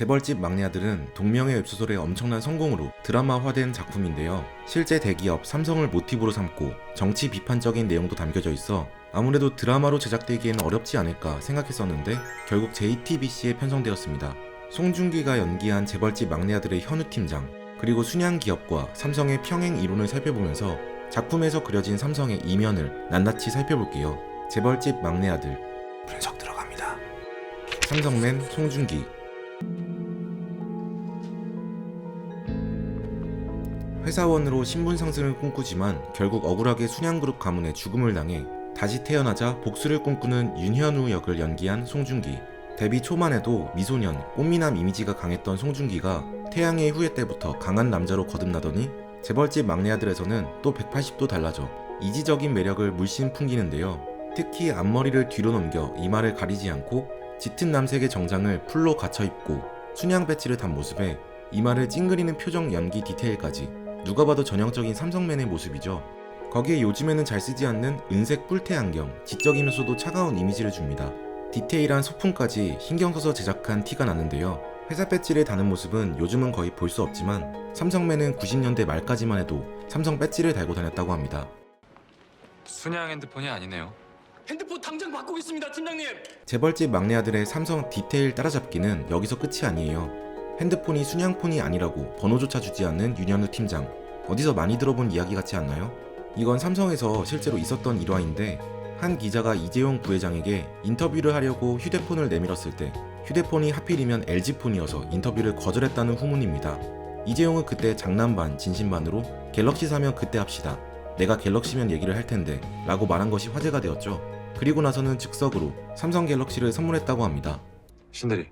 재벌집 막내 아들은 동명의 웹소설의 엄청난 성공으로 드라마화된 작품인데요. 실제 대기업 삼성을 모티브로 삼고 정치 비판적인 내용도 담겨져 있어 아무래도 드라마로 제작되기에는 어렵지 않을까 생각했었는데 결국 JTBC에 편성되었습니다. 송중기가 연기한 재벌집 막내 아들의 현우 팀장, 그리고 순양 기업과 삼성의 평행 이론을 살펴보면서 작품에서 그려진 삼성의 이면을 낱낱이 살펴볼게요. 재벌집 막내 아들 분석 들어갑니다. 삼성맨 송중기. 회사원으로 신분 상승을 꿈꾸지만 결국 억울하게 순양그룹 가문에 죽음을 당해 다시 태어나자 복수를 꿈꾸는 윤현우 역을 연기한 송중기. 데뷔 초만 해도 미소년, 꽃미남 이미지가 강했던 송중기가 태양의 후예 때부터 강한 남자로 거듭나더니 재벌집 막내 아들에서는 또 180도 달라져 이지적인 매력을 물씬 풍기는데요. 특히 앞머리를 뒤로 넘겨 이마를 가리지 않고 짙은 남색의 정장을 풀로 갖춰 입고 순양 배지를 단 모습에 이마를 찡그리는 표정 연기 디테일까지 누가 봐도 전형적인 삼성맨의 모습이죠. 거기에 요즘에는 잘 쓰지 않는 은색 뿔테 안경, 지적이면서도 차가운 이미지를 줍니다. 디테일한 소품까지 신경 써서 제작한 티가 나는데요. 회사 배지를 다는 모습은 요즘은 거의 볼 수 없지만 삼성맨은 90년대 말까지만 해도 삼성 배지를 달고 다녔다고 합니다. 순양 핸드폰이 아니네요. 핸드폰 당장 바꾸겠습니다, 팀장님. 재벌집 막내 아들의 삼성 디테일 따라잡기는 여기서 끝이 아니에요. 핸드폰이 순양폰이 아니라고 번호조차 주지 않는 윤현우 팀장. 어디서 많이 들어본 이야기 같지 않나요? 이건 삼성에서 실제로 있었던 일화인데 한 기자가 이재용 부회장에게 인터뷰를 하려고 휴대폰을 내밀었을 때 휴대폰이 하필이면 LG폰이어서 인터뷰를 거절했다는 후문입니다. 이재용은 그때 장난 반 진심 반으로 갤럭시 사면 그때 합시다. 내가 갤럭시면 얘기를 할 텐데 라고 말한 것이 화제가 되었죠. 그리고 나서는 즉석으로 삼성 갤럭시를 선물했다고 합니다. 신대리,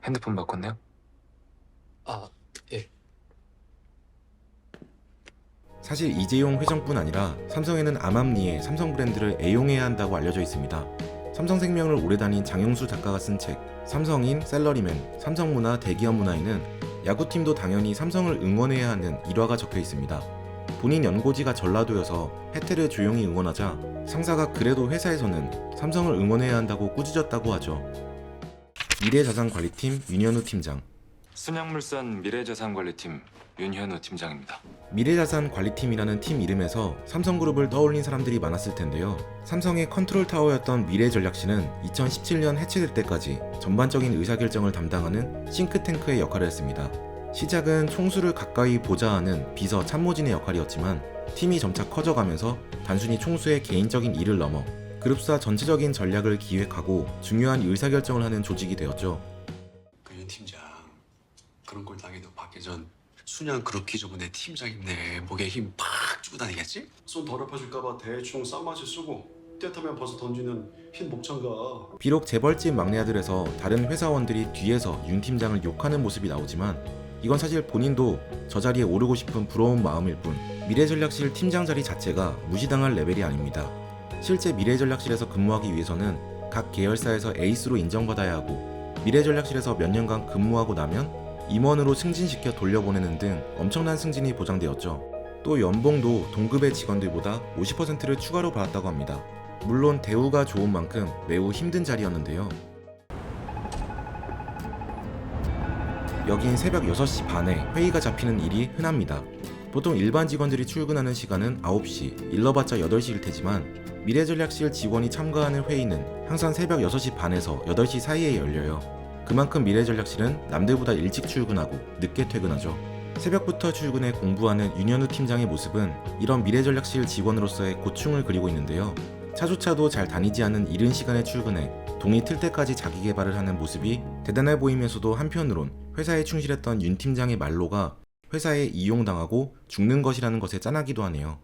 핸드폰 바꿨네요? 예. 사실 이재용 회장뿐 아니라 삼성에는 암암리에 삼성 브랜드를 애용해야 한다고 알려져 있습니다. 삼성생명을 오래 다닌 장영수 작가가 쓴 책 삼성인, 셀러리맨, 삼성문화, 대기업 문화에는 야구팀도 당연히 삼성을 응원해야 하는 일화가 적혀 있습니다. 본인 연고지가 전라도여서 해태를 조용히 응원하자 상사가 그래도 회사에서는 삼성을 응원해야 한다고 꾸짖었다고 하죠. 미래자산관리팀 윤현우 팀장. 순양물산 미래자산관리팀 윤현우 팀장입니다. 미래자산관리팀이라는 팀 이름에서 삼성그룹을 떠올린 사람들이 많았을 텐데요. 삼성의 컨트롤타워였던 미래전략실은 2017년 해체될 때까지 전반적인 의사결정을 담당하는 싱크탱크의 역할을 했습니다. 시작은 총수를 가까이 보자 하는 비서 참모진의 역할이었지만 팀이 점차 커져가면서 단순히 총수의 개인적인 일을 넘어 그룹사 전체적인 전략을 기획하고 중요한 의사결정을 하는 조직이 되었죠. 그 윤 팀장 그런 꼴 당해도 받기 전 순양 그룹 기조군의 팀장인데 목에 힘 팍 주고 다니겠지? 손 더럽혀질까봐 대충 쌍맞이 쓰고 때타면 벗어 던지는 흰 목장갑. 비록 재벌집 막내 아들에서 다른 회사원들이 뒤에서 윤 팀장을 욕하는 모습이 나오지만 이건 사실 본인도 저 자리에 오르고 싶은 부러운 마음일 뿐 미래전략실 팀장 자리 자체가 무시당할 레벨이 아닙니다. 실제 미래전략실에서 근무하기 위해서는 각 계열사에서 에이스로 인정받아야 하고 미래전략실에서 몇 년간 근무하고 나면 임원으로 승진시켜 돌려보내는 등 엄청난 승진이 보장되었죠. 또 연봉도 동급의 직원들보다 50%를 추가로 받았다고 합니다. 물론 대우가 좋은 만큼 매우 힘든 자리였는데요. 여긴 새벽 6시 반에 회의가 잡히는 일이 흔합니다. 보통 일반 직원들이 출근하는 시간은 9시, 일러봤자 8시일 테지만 미래전략실 직원이 참가하는 회의는 항상 새벽 6시 반에서 8시 사이에 열려요. 그만큼 미래전략실은 남들보다 일찍 출근하고 늦게 퇴근하죠. 새벽부터 출근해 공부하는 윤현우 팀장의 모습은 이런 미래전략실 직원으로서의 고충을 그리고 있는데요. 차조차도 잘 다니지 않은 이른 시간에 출근해 동이 틀 때까지 자기 개발을 하는 모습이 대단해 보이면서도 한편으론 회사에 충실했던 윤 팀장의 말로가 회사에 이용당하고 죽는 것이라는 것에 짠하기도 하네요.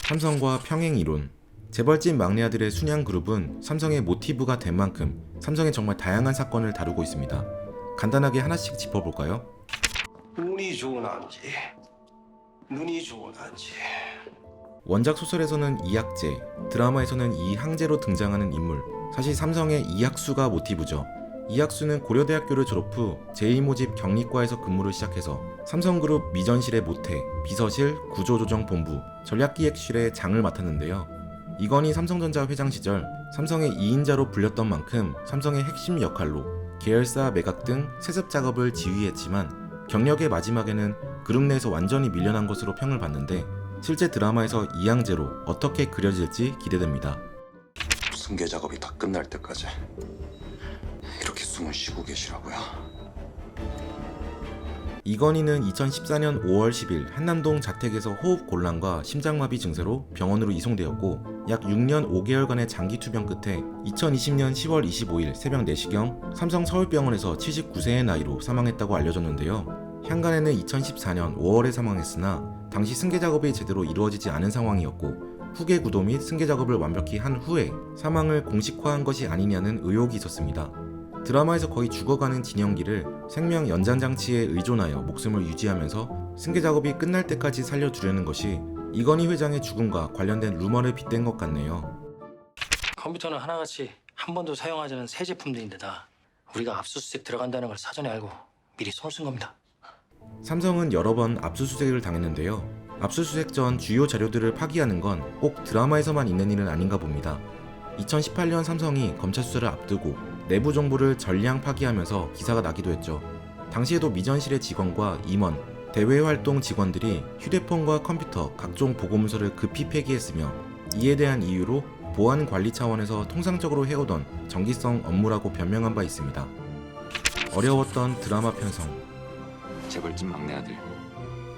삼성과 평행 이론. 재벌집 막내 아들의 순양그룹은 삼성의 모티브가 된 만큼 삼성의 정말 다양한 사건을 다루고 있습니다. 간단하게 하나씩 짚어볼까요? 운이 좋은 한지, 눈이 좋은 한지. 원작 소설에서는 이학재, 드라마에서는 이항재로 등장하는 인물. 사실 삼성의 이학수가 모티브죠. 이학수는 고려대학교를 졸업 후 제1모집 경리과에서 근무를 시작해서 삼성그룹 미전실의 모태, 비서실, 구조조정본부, 전략기획실의 장을 맡았는데요. 이건희 삼성전자 회장 시절 삼성의 2인자로 불렸던 만큼 삼성의 핵심 역할로 계열사 매각 등 세습 작업을 지휘했지만 경력의 마지막에는 그룹 내에서 완전히 밀려난 것으로 평을 받는데 실제 드라마에서 이양재로 어떻게 그려질지 기대됩니다. 승계 작업이 다 끝날 때까지 이렇게 숨을 쉬고 계시라고요. 이건희는 2014년 5월 10일 한남동 자택에서 호흡 곤란과 심장마비 증세로 병원으로 이송되었고 약 6년 5개월간의 장기 투병 끝에 2020년 10월 25일 새벽 4시경 삼성 서울병원에서 79세의 나이로 사망했다고 알려졌는데요. 향간에는 2014년 5월에 사망했으나 당시 승계 작업이 제대로 이루어지지 않은 상황이었고 후계 구도 및 승계 작업을 완벽히 한 후에 사망을 공식화한 것이 아니냐는 의혹이 있었습니다. 드라마에서 거의 죽어가는 진영기를 생명 연장장치에 의존하여 목숨을 유지하면서 승계 작업이 끝날 때까지 살려두려는 것이 이건희 회장의 죽음과 관련된 루머를 빗댄 것 같네요. 컴퓨터는 하나같이 한 번도 사용하지 않은 새 제품들인데다 우리가 압수수색 들어간다는 걸 사전에 알고 미리 손을 쓴 겁니다. 삼성은 여러 번 압수수색을 당했는데요. 압수수색 전 주요 자료들을 파기하는 건 꼭 드라마에서만 있는 일은 아닌가 봅니다. 2018년 삼성이 검찰 수사를 앞두고 내부 정보를 전량 파기하면서 기사가 나기도 했죠. 당시에도 미전실의 직원과 임원, 대외활동 직원들이 휴대폰과 컴퓨터, 각종 보고문서를 급히 폐기했으며 이에 대한 이유로 보안 관리 차원에서 통상적으로 해오던 정기성 업무라고 변명한 바 있습니다. 어려웠던 드라마 편성. 재벌집 막내 아들.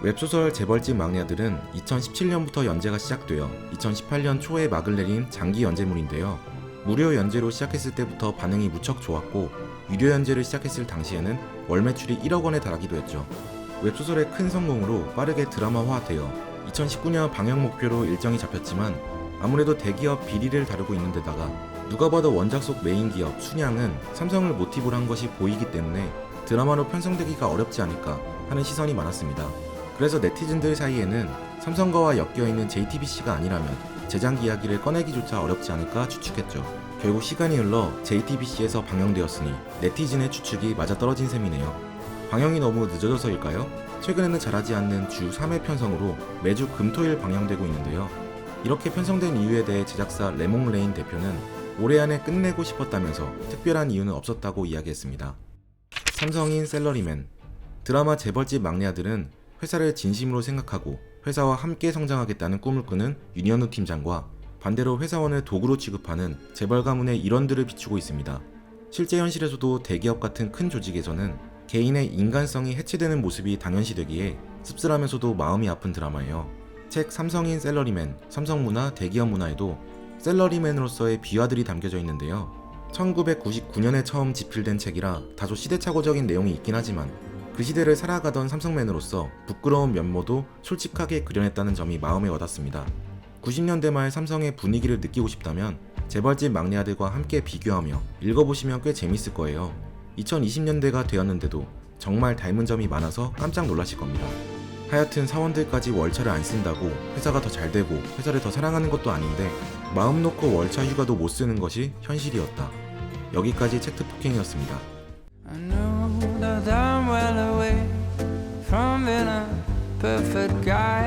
웹소설 재벌집 막내 아들은 2017년부터 연재가 시작되어 2018년 초에 막을 내린 장기 연재물인데요. 무료 연재로 시작했을 때부터 반응이 무척 좋았고 유료 연재를 시작했을 당시에는 월 매출이 1억 원에 달하기도 했죠. 웹소설의 큰 성공으로 빠르게 드라마화되어 2019년 방영 목표로 일정이 잡혔지만 아무래도 대기업 비리를 다루고 있는 데다가 누가 봐도 원작 속 메인 기업 순양은 삼성을 모티브로 한 것이 보이기 때문에 드라마로 편성되기가 어렵지 않을까 하는 시선이 많았습니다. 그래서 네티즌들 사이에는 삼성과와 엮여있는 JTBC가 아니라면 재장 이야기를 꺼내기조차 어렵지 않을까 추측했죠. 결국 시간이 흘러 JTBC에서 방영되었으니 네티즌의 추측이 맞아떨어진 셈이네요. 방영이 너무 늦어져서일까요? 최근에는 잘하지 않는 주 3회 편성으로 매주 금토일 방영되고 있는데요. 이렇게 편성된 이유에 대해 제작사 레몽레인 대표는 올해 안에 끝내고 싶었다면서 특별한 이유는 없었다고 이야기했습니다. 삼성인 셀러리맨. 드라마 재벌집 막내 아들은 회사를 진심으로 생각하고 회사와 함께 성장하겠다는 꿈을 꾸는 윤현우 팀장과 반대로 회사원을 도구로 취급하는 재벌 가문의 일원들을 비추고 있습니다. 실제 현실에서도 대기업 같은 큰 조직에서는 개인의 인간성이 해체되는 모습이 당연시되기에 씁쓸하면서도 마음이 아픈 드라마예요. 책 삼성인 셀러리맨, 삼성문화, 대기업 문화에도 셀러리맨으로서의 비화들이 담겨져 있는데요. 1999년에 처음 집필된 책이라 다소 시대착오적인 내용이 있긴 하지만 그 시대를 살아가던 삼성맨으로서 부끄러운 면모도 솔직하게 그려냈다는 점이 마음에 와닿습니다. 90년대 말 삼성의 분위기를 느끼고 싶다면 재벌집 막내 아들과 함께 비교하며 읽어보시면 꽤 재밌을 거예요. 2020년대가 되었는데도 정말 닮은 점이 많아서 깜짝 놀라실 겁니다. 하여튼 사원들까지 월차를 안 쓴다고 회사가 더 잘 되고 회사를 더 사랑하는 것도 아닌데 마음 놓고 월차 휴가도 못 쓰는 것이 현실이었다. 여기까지 챕터폭행이었습니다. I know that I'm well away from being a perfect guy.